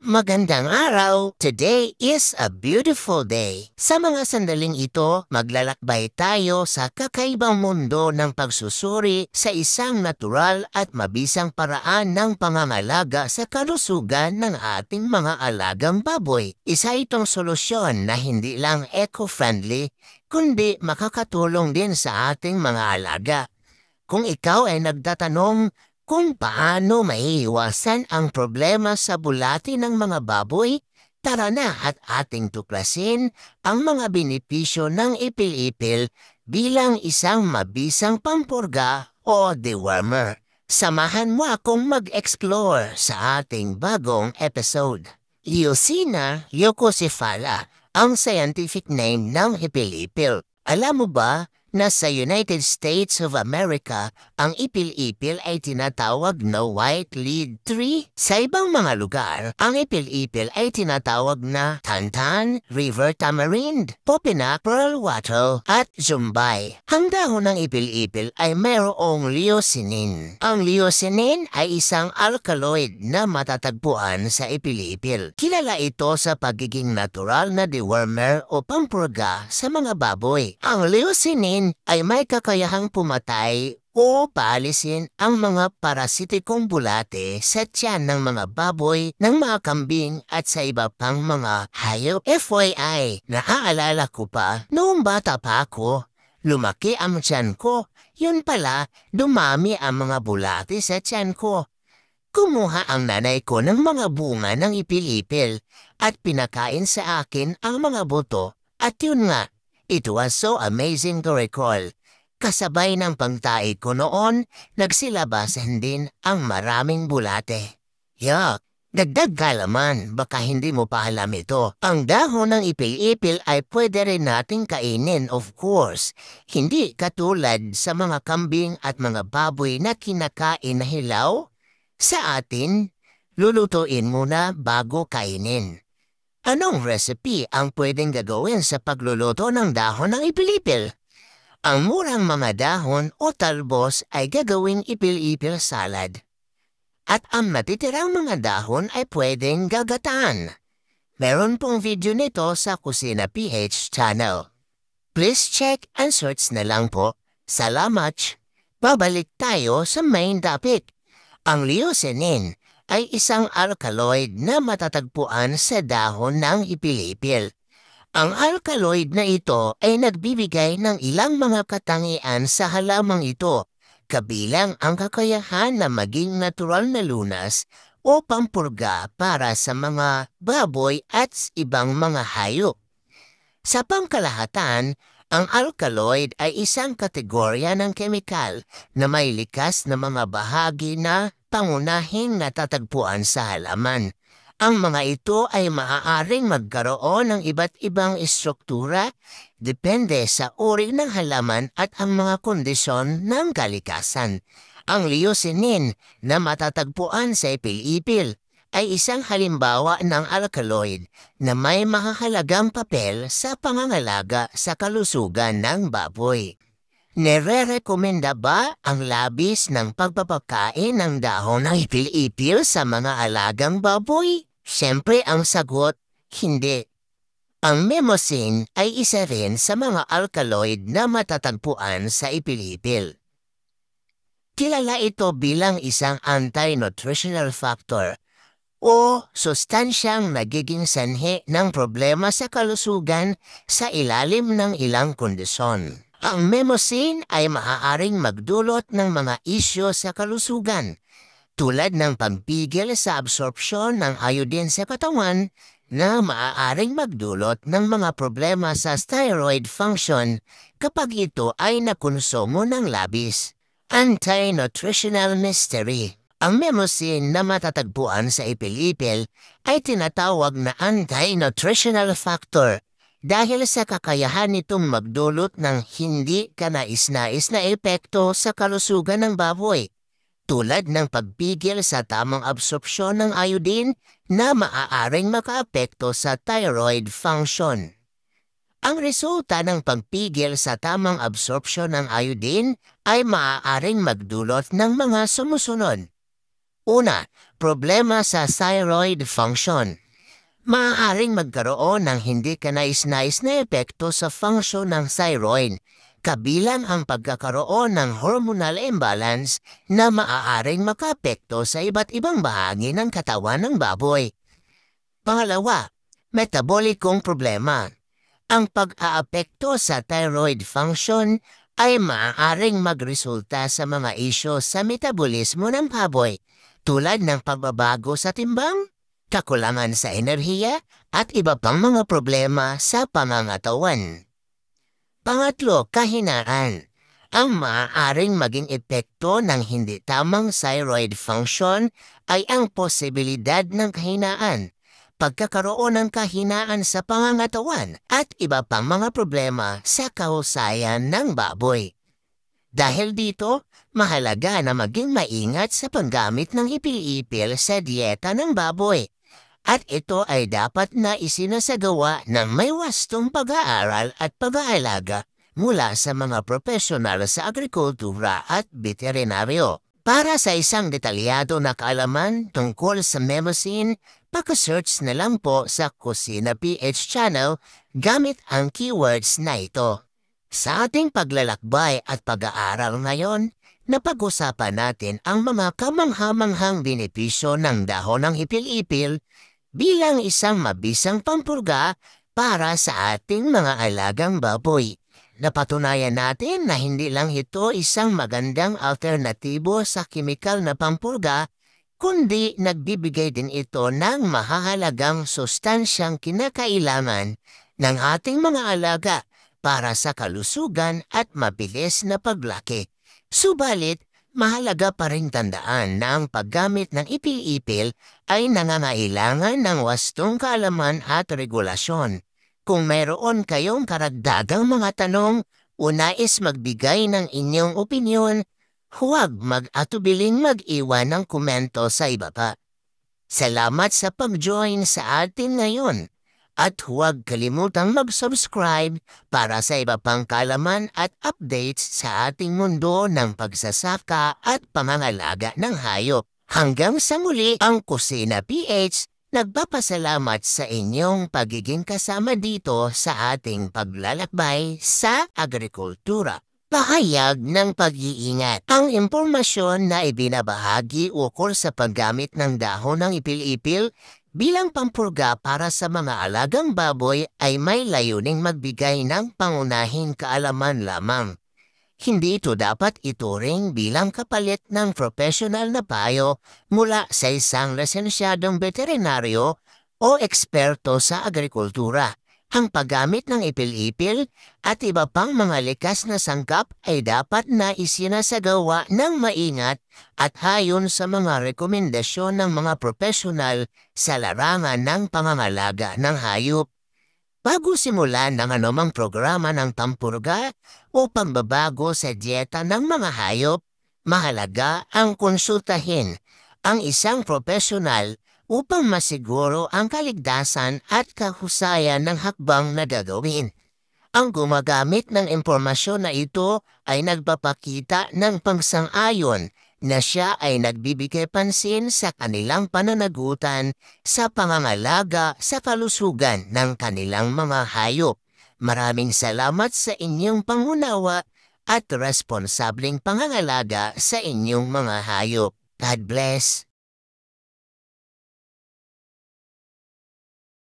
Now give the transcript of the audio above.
Magandang araw! Today is a beautiful day. Sa mga sandaling ito, maglalakbay tayo sa kakaibang mundo ng pagsusuri sa isang natural at mabisang paraan ng pangangalaga sa kalusugan ng ating mga alagang baboy. Isa itong solusyon na hindi lang eco-friendly, kundi makakatulong din sa ating mga alaga. Kung ikaw ay nagtatanong kung paano maiiwasan ang problema sa bulati ng mga baboy, tara na at ating tuklasin ang mga benepisyo ng ipil-ipil bilang isang mabisang pampurga o dewormer. Samahan mo akong mag-explore sa ating bagong episode. Eosina leucocephala ang scientific name ng ipil-ipil. Alam mo ba na sa United States of America, ang ipil-ipil ay tinatawag na white lead tree? Sa ibang mga lugar, ang ipil-ipil ay tinatawag na tantan, river tamarind, popinac, pearl wattle, at zumbay. Ang dahon ng ipil-ipil ay mayroong leucinin. Ang leucinin ay isang alkaloid na matatagpuan sa ipil-ipil. Kilala ito sa pagiging natural na dewormer o pampurga sa mga baboy. Ang leucinin ay may kakayahang pumatay o paalisin ang mga parasitikong bulate sa tiyan ng mga baboy, ng mga kambing at sa iba pang mga hayop. FYI, naaalala ko pa, noong bata pa ako, lumaki ang tiyan ko. Yun pala, dumami ang mga bulate sa tiyan ko. Kumuha ang nanay ko ng mga bunga ng ipil-ipil at pinakain sa akin ang mga buto. At yun nga, it was so amazing to recall. Kasabay ng pangtae ko noon, nagsilabasan din ang maraming bulate. Yuck! Dagdag kalaman, baka hindi mo pa alam ito. Ang dahon ng ipil-ipil ay pwede rin nating kainin, of course. Hindi katulad sa mga kambing at mga baboy na kinakain na hilaw. Sa atin, lulutuin muna bago kainin. Anong recipe ang pwedeng gagawin sa pagluluto ng dahon ng ipil-ipil? Ang murang mga dahon o talbos ay gagawing ipil-ipil salad. At ang natitirang mga dahon ay pwedeng gagataan. Meron pong video nito sa Kusina PH channel. Please check and search na lang po. Salamat! Babalik tayo sa main topic. Ang leucinin ay isang alkaloid na matatagpuan sa dahon ng ipil-ipil. Ang alkaloid na ito ay nagbibigay ng ilang mga katangian sa halamang ito, kabilang ang kakayahan na maging natural na lunas o pampurga para sa mga baboy at ibang mga hayop. Sa pangkalahatan, ang alkaloid ay isang kategorya ng kemikal na may likas na mga bahagi na pangunahing natatagpuan sa halaman. Ang mga ito ay maaaring magkaroon ng iba't ibang istruktura depende sa uri ng halaman at ang mga kondisyon ng kalikasan. Ang leucinin na matatagpuan sa ipil-ipil ay isang halimbawa ng alkaloid na may mahahalagang papel sa pangangalaga sa kalusugan ng baboy. Nire-rekomenda ba ang labis ng pagpapakain ng dahon ng ipil-ipil sa mga alagang baboy? Siyempre ang sagot, hindi. Ang mimosine ay isa rin sa mga alkaloid na matatagpuan sa ipil-ipil. Kilala ito bilang isang anti-nutritional factor o sustansyang nagiging sanhi ng problema sa kalusugan sa ilalim ng ilang kondisyon. Ang mimosine ay maaaring magdulot ng mga isyo sa kalusugan, tulad ng pagpigil sa absorpsyon ng iodine sa katawan na maaaring magdulot ng mga problema sa thyroid function kapag ito ay nakonsumo ng labis. Anti-nutritional mystery. Ang mimosine na matatagpuan sa ipil-ipil ay tinatawag na anti-nutritional factor dahil sa kakayahan nitong magdulot ng hindi kanais-nais na epekto sa kalusugan ng baboy, tulad ng pagpigil sa tamang absorpsyon ng iodine na maaaring makaapekto sa thyroid function. Ang resulta ng pagpigil sa tamang absorpsyon ng iodine ay maaaring magdulot ng mga sumusunod. Una, problema sa thyroid function. Maaaring magkaroon ng hindi kanais-nais na epekto sa function ng thyroid, kabilang ang pagkakaroon ng hormonal imbalance na maaaring makaapekto sa iba't ibang bahagi ng katawan ng baboy. Pangalawa, metabolikong problema. Ang pag-aapekto sa thyroid function ay maaaring magresulta sa mga isyo sa metabolismo ng baboy, tulad ng pagbabago sa timbang, kakulangan sa enerhiya, at iba pang mga problema sa pangangatawan. Pangatlo, kahinaan. Ang maaaring maging epekto ng hindi tamang thyroid function ay ang posibilidad ng kahinaan, pagkakaroon ng kahinaan sa pangangatawan at iba pang mga problema sa kahusayan ng baboy. Dahil dito, mahalaga na maging maingat sa paggamit ng ipil-ipil sa dieta ng baboy. At ito ay dapat na isinasagawa ng may wastong pag-aaral at pag-aalaga mula sa mga profesional sa agrikultura at veterinaryo. Para sa isang detalyado na kaalaman tungkol sa Memosine, pag-search na lang po sa Kusina PH channel gamit ang keywords na ito. Sa ating paglalakbay at pag-aaral ngayon, napag-usapan natin ang mga kamanghamanghang benepisyo ng dahon ng ipil-ipil bilang isang mabisang pampurga para sa ating mga alagang baboy. Napatunayan natin na hindi lang ito isang magandang alternatibo sa kimikal na pampurga, kundi nagbibigay din ito ng mahahalagang sustansyang kinakailangan ng ating mga alaga para sa kalusugan at mabilis na paglaki. Subalit, mahalaga pa rin tandaan na ang paggamit ng ipil-ipil ay nangangailangan ng wastong kaalaman at regulasyon. Kung mayroon kayong karagdagang mga tanong o nais magbigay ng inyong opinyon, huwag mag-atubiling mag-iwan ng komento sa ibaba. Salamat sa pag-join sa atin ngayon. At huwag kalimutang mag-subscribe para sa iba pang kaalaman at updates sa ating mundo ng pagsasaka at pangangalaga ng hayop. Hanggang sa muli, ang Kusina PH nagpapasalamat sa inyong pagiging kasama dito sa ating paglalakbay sa agrikultura. Pahayag ng pag-iingat. Ang impormasyon na ibinabahagi ukol sa paggamit ng dahon ng ipil-ipil bilang pampurga para sa mga alagang baboy ay may layuning magbigay ng pangunahing kaalaman lamang. Hindi ito dapat ituring bilang kapalit ng profesional na payo mula sa isang lisensyadong veterinaryo o eksperto sa agrikultura. Ang paggamit ng ipil-ipil at iba pang mga likas na sangkap ay dapat na isinasagawa ng maingat at ayon sa mga rekomendasyon ng mga profesional sa larangan ng pangangalaga ng hayop. Bago simulan ng anumang programa ng pampurga o pagbabago sa dieta ng mga hayop, mahalaga ang konsultahin ang isang profesional upang masiguro ang kaligtasan at kahusayan ng hakbang na gagawin. Ang gumagamit ng impormasyon na ito ay nagpapakita ng pangsang-ayon na siya ay nagbibigay pansin sa kanilang pananagutan sa pangangalaga sa kalusugan ng kanilang mga hayop. Maraming salamat sa inyong pangunawa at responsableng pangangalaga sa inyong mga hayop. God bless.